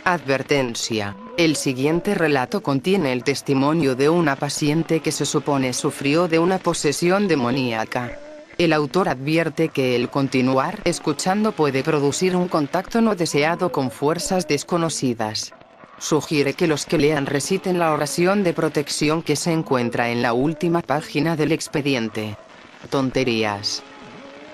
Advertencia. El siguiente relato contiene el testimonio de una paciente que se supone sufrió de una posesión demoníaca. El autor advierte que el continuar escuchando puede producir un contacto no deseado con fuerzas desconocidas. Sugiere que los que lean reciten la oración de protección que se encuentra en la última página del expediente. Tonterías,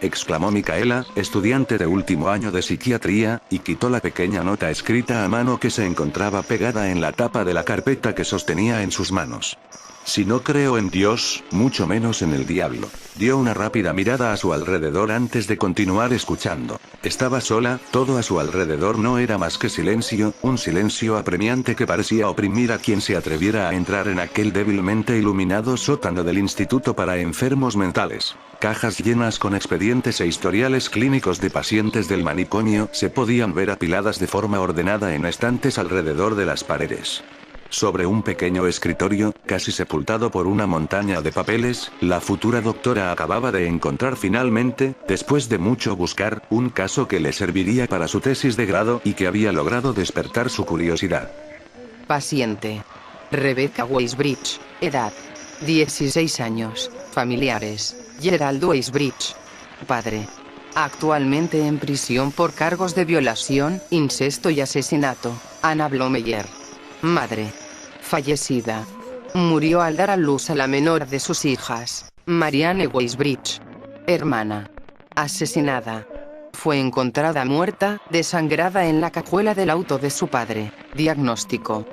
exclamó Micaela, estudiante de último año de psiquiatría, y quitó la pequeña nota escrita a mano que se encontraba pegada en la tapa de la carpeta que sostenía en sus manos. Si no creo en Dios, mucho menos en el diablo. Dio una rápida mirada a su alrededor antes de continuar escuchando. Estaba sola, todo a su alrededor no era más que silencio, un silencio apremiante que parecía oprimir a quien se atreviera a entrar en aquel débilmente iluminado sótano del Instituto para Enfermos Mentales. Cajas llenas con expedientes e historiales clínicos de pacientes del manicomio se podían ver apiladas de forma ordenada en estantes alrededor de las paredes. Sobre un pequeño escritorio, casi sepultado por una montaña de papeles, la futura doctora acababa de encontrar finalmente, después de mucho buscar, un caso que le serviría para su tesis de grado y que había logrado despertar su curiosidad. Paciente. Rebecca Weisbridge. Edad. 16 años. Familiares. Gerald Weisbridge. Padre. Actualmente en prisión por cargos de violación, incesto y asesinato. Anna Blomeyer. Madre. Fallecida. Murió al dar a luz a la menor de sus hijas, Marianne Weisbridge. Hermana. Asesinada. Fue encontrada muerta, desangrada en la cajuela del auto de su padre. Diagnóstico: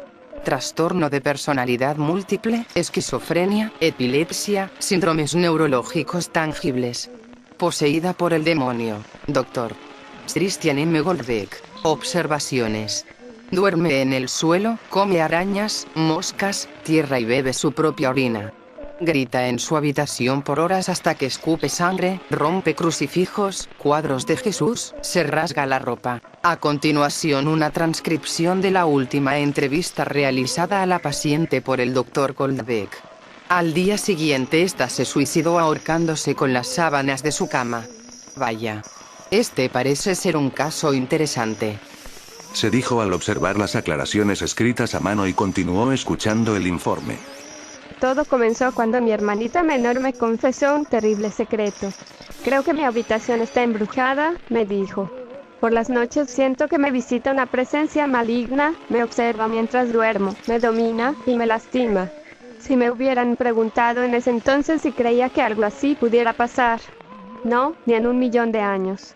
trastorno de personalidad múltiple, esquizofrenia, epilepsia, síndromes neurológicos tangibles. Poseída por el demonio. Dr. Christian M. Goldbeck. Observaciones: duerme en el suelo, come arañas, moscas, tierra y bebe su propia orina. Grita en su habitación por horas hasta que escupe sangre, rompe crucifijos, cuadros de Jesús, se rasga la ropa. A continuación, una transcripción de la última entrevista realizada a la paciente por el Dr. Goldbeck. Al día siguiente esta se suicidó ahorcándose con las sábanas de su cama. Vaya. Este parece ser un caso interesante, se dijo al observar las aclaraciones escritas a mano y continuó escuchando el informe. Todo comenzó cuando mi hermanita menor me confesó un terrible secreto. Creo que mi habitación está embrujada, me dijo. Por las noches siento que me visita una presencia maligna, me observa mientras duermo, me domina y me lastima. Si me hubieran preguntado en ese entonces si creía que algo así pudiera pasar. No, ni en 1.000.000 de años.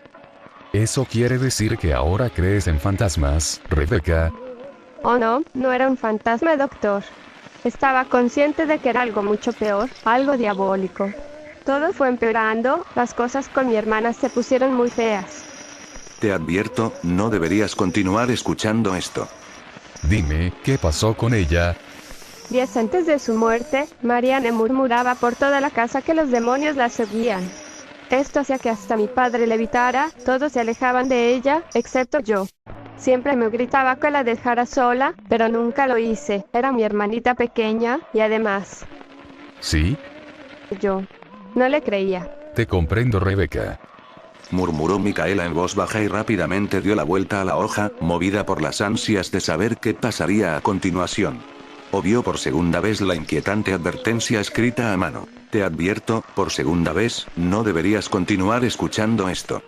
¿Eso quiere decir que ahora crees en fantasmas, Rebecca? Oh no, no era un fantasma, doctor. Estaba consciente de que era algo mucho peor, algo diabólico. Todo fue empeorando, las cosas con mi hermana se pusieron muy feas. Te advierto, no deberías continuar escuchando esto. Dime, ¿qué pasó con ella? Días antes de su muerte, Marianne murmuraba por toda la casa que los demonios la seguían. Esto hacía que hasta mi padre le evitara, todos se alejaban de ella, excepto yo. Siempre me gritaba que la dejara sola, pero nunca lo hice, era mi hermanita pequeña, y además... ¿Sí? Yo no le creía. Te comprendo, Rebecca. Murmuró Micaela en voz baja y rápidamente dio la vuelta a la hoja, movida por las ansias de saber qué pasaría a continuación. Vio por segunda vez la inquietante advertencia escrita a mano. Te advierto, por segunda vez, no deberías continuar escuchando esto.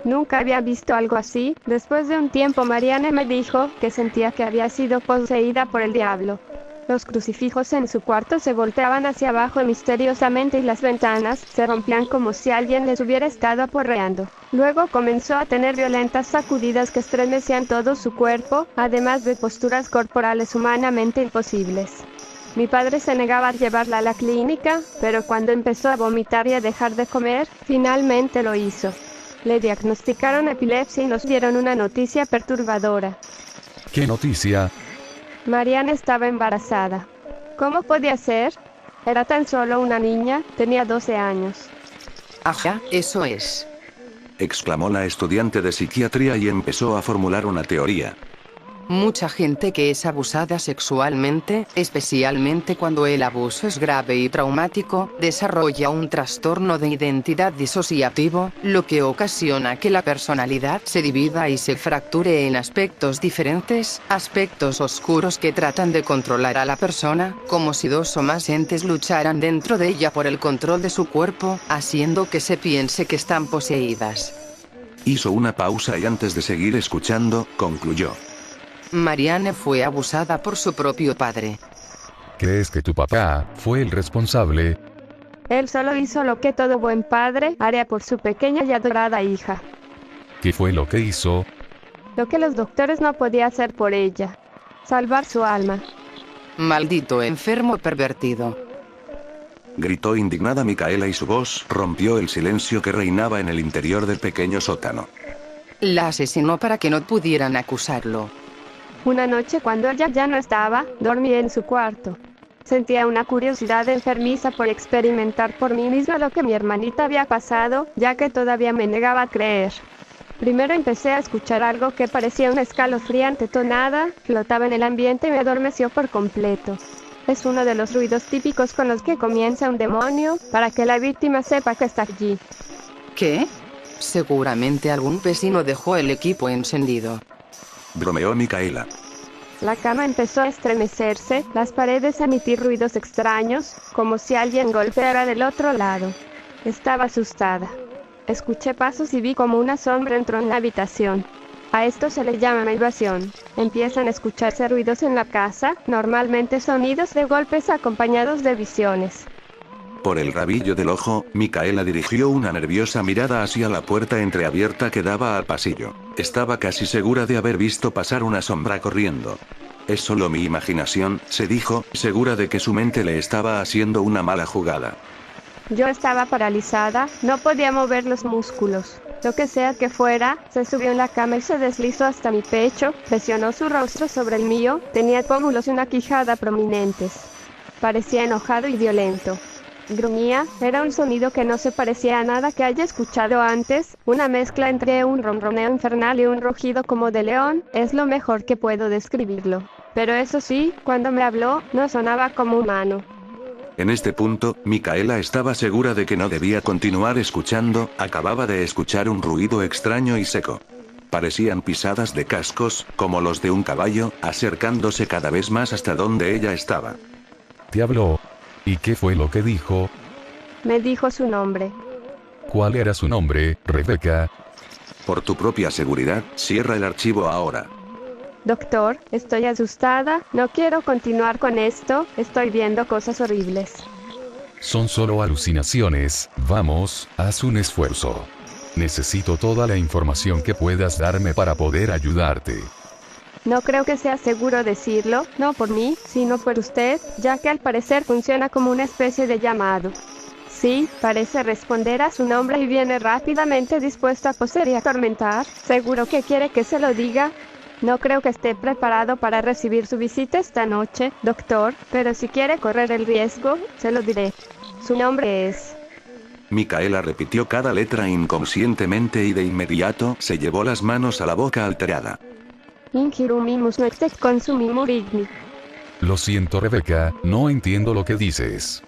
Nunca había visto algo así. Después de un tiempo Marianne me dijo que sentía que había sido poseída por el diablo. Los crucifijos en su cuarto se volteaban hacia abajo misteriosamente y las ventanas se rompían como si alguien les hubiera estado aporreando. Luego comenzó a tener violentas sacudidas que estremecían todo su cuerpo, además de posturas corporales humanamente imposibles. Mi padre se negaba a llevarla a la clínica, pero cuando empezó a vomitar y a dejar de comer, finalmente lo hizo. Le diagnosticaron epilepsia y nos dieron una noticia perturbadora. ¿Qué noticia? Marianne estaba embarazada. ¿Cómo podía ser? Era tan solo una niña, tenía 12 años. Ajá, eso es, exclamó la estudiante de psiquiatría y empezó a formular una teoría. Mucha gente que es abusada sexualmente, especialmente cuando el abuso es grave y traumático, desarrolla un trastorno de identidad disociativo, lo que ocasiona que la personalidad se divida y se fracture en aspectos diferentes, aspectos oscuros que tratan de controlar a la persona, como si dos o más entes lucharan dentro de ella por el control de su cuerpo, haciendo que se piense que están poseídas. Hizo una pausa y antes de seguir escuchando, concluyó. Marianne fue abusada por su propio padre. ¿Crees que tu papá fue el responsable? Él solo hizo lo que todo buen padre haría por su pequeña y adorada hija. ¿Qué fue lo que hizo? Lo que los doctores no podían hacer por ella. Salvar su alma. Maldito enfermo pervertido. Gritó indignada Micaela y su voz rompió el silencio que reinaba en el interior del pequeño sótano. La asesinó para que no pudieran acusarlo. Una noche cuando ella ya no estaba, dormí en su cuarto. Sentía una curiosidad enfermiza por experimentar por mí misma lo que mi hermanita había pasado, ya que todavía me negaba a creer. Primero empecé a escuchar algo que parecía una escalofriante tonada, flotaba en el ambiente y me adormeció por completo. Es uno de los ruidos típicos con los que comienza un demonio, para que la víctima sepa que está allí. ¿Qué? Seguramente algún vecino dejó el equipo encendido. Bromeó Micaela. La cama empezó a estremecerse, las paredes a emitir ruidos extraños, como si alguien golpeara del otro lado. Estaba asustada. Escuché pasos y vi como una sombra entró en la habitación. A esto se le llama invasión. Empiezan a escucharse ruidos en la casa, normalmente sonidos de golpes acompañados de visiones. Por el rabillo del ojo, Micaela dirigió una nerviosa mirada hacia la puerta entreabierta que daba al pasillo. Estaba casi segura de haber visto pasar una sombra corriendo. Es solo mi imaginación, se dijo, segura de que su mente le estaba haciendo una mala jugada. Yo estaba paralizada, no podía mover los músculos. Lo que sea que fuera, se subió en la cama y se deslizó hasta mi pecho, presionó su rostro sobre el mío, tenía pómulos y una quijada prominentes. Parecía enojado y violento. Gruñía, era un sonido que no se parecía a nada que haya escuchado antes, una mezcla entre un ronroneo infernal y un rugido como de león, es lo mejor que puedo describirlo. Pero eso sí, cuando me habló, no sonaba como humano. En este punto, Micaela estaba segura de que no debía continuar escuchando, acababa de escuchar un ruido extraño y seco. Parecían pisadas de cascos, como los de un caballo, acercándose cada vez más hasta donde ella estaba. ¿Te habló? ¿Y qué fue lo que dijo? Me dijo su nombre. ¿Cuál era su nombre, Rebecca? Por tu propia seguridad, cierra el archivo ahora. Doctor, estoy asustada, no quiero continuar con esto, estoy viendo cosas horribles. Son solo alucinaciones, vamos, haz un esfuerzo. Necesito toda la información que puedas darme para poder ayudarte. No creo que sea seguro decirlo, no por mí, sino por usted, ya que al parecer funciona como una especie de llamado. Sí, parece responder a su nombre y viene rápidamente dispuesto a poseer y atormentar. ¿Seguro que quiere que se lo diga? No creo que esté preparado para recibir su visita esta noche, doctor, pero si quiere correr el riesgo, se lo diré. Su nombre es... Micaela repitió cada letra inconscientemente y de inmediato se llevó las manos a la boca alterada. Ingirumimus noectec consumimur igni. Lo siento, Rebecca, no entiendo lo que dices.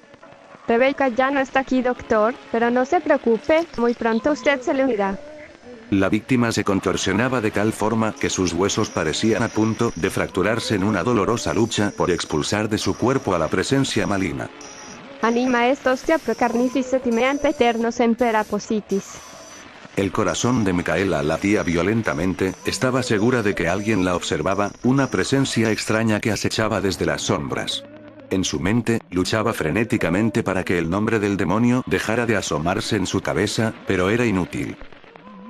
Rebecca ya no está aquí, doctor, pero no se preocupe, muy pronto usted se le unirá. La víctima se contorsionaba de tal forma que sus huesos parecían a punto de fracturarse en una dolorosa lucha por expulsar de su cuerpo a la presencia maligna. Anima est hostia pro carnifice timeante eternos empera positis. El corazón de Micaela latía violentamente, estaba segura de que alguien la observaba, una presencia extraña que acechaba desde las sombras. En su mente, luchaba frenéticamente para que el nombre del demonio dejara de asomarse en su cabeza, pero era inútil.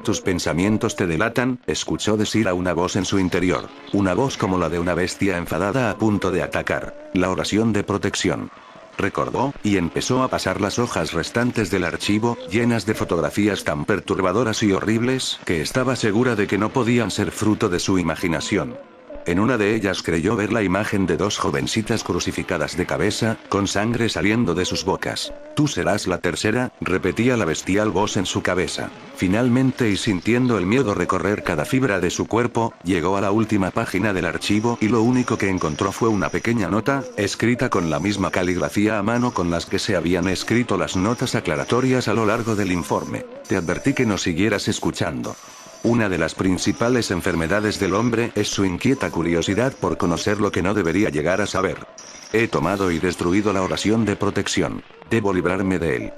Tus pensamientos te delatan, escuchó decir a una voz en su interior, una voz como la de una bestia enfadada a punto de atacar, la oración de protección. Recordó, y empezó a pasar las hojas restantes del archivo, llenas de fotografías tan perturbadoras y horribles, que estaba segura de que no podían ser fruto de su imaginación. En una de ellas creyó ver la imagen de dos jovencitas crucificadas de cabeza, con sangre saliendo de sus bocas. Tú serás la tercera, repetía la bestial voz en su cabeza. Finalmente, y sintiendo el miedo recorrer cada fibra de su cuerpo, llegó a la última página del archivo y lo único que encontró fue una pequeña nota, escrita con la misma caligrafía a mano con las que se habían escrito las notas aclaratorias a lo largo del informe. Te advertí que no siguieras escuchando. Una de las principales enfermedades del hombre es su inquieta curiosidad por conocer lo que no debería llegar a saber. He tomado y destruido la oración de protección. Debo librarme de él.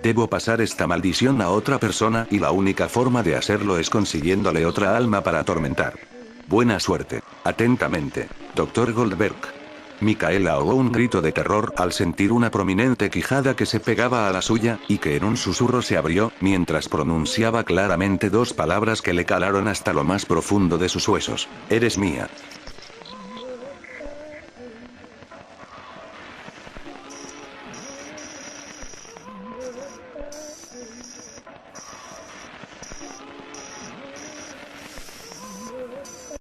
Debo pasar esta maldición a otra persona y la única forma de hacerlo es consiguiéndole otra alma para atormentar. Buena suerte. Atentamente, Dr. Goldberg. Micaela ahogó un grito de terror al sentir una prominente quijada que se pegaba a la suya, y que en un susurro se abrió, mientras pronunciaba claramente dos palabras que le calaron hasta lo más profundo de sus huesos. Eres mía.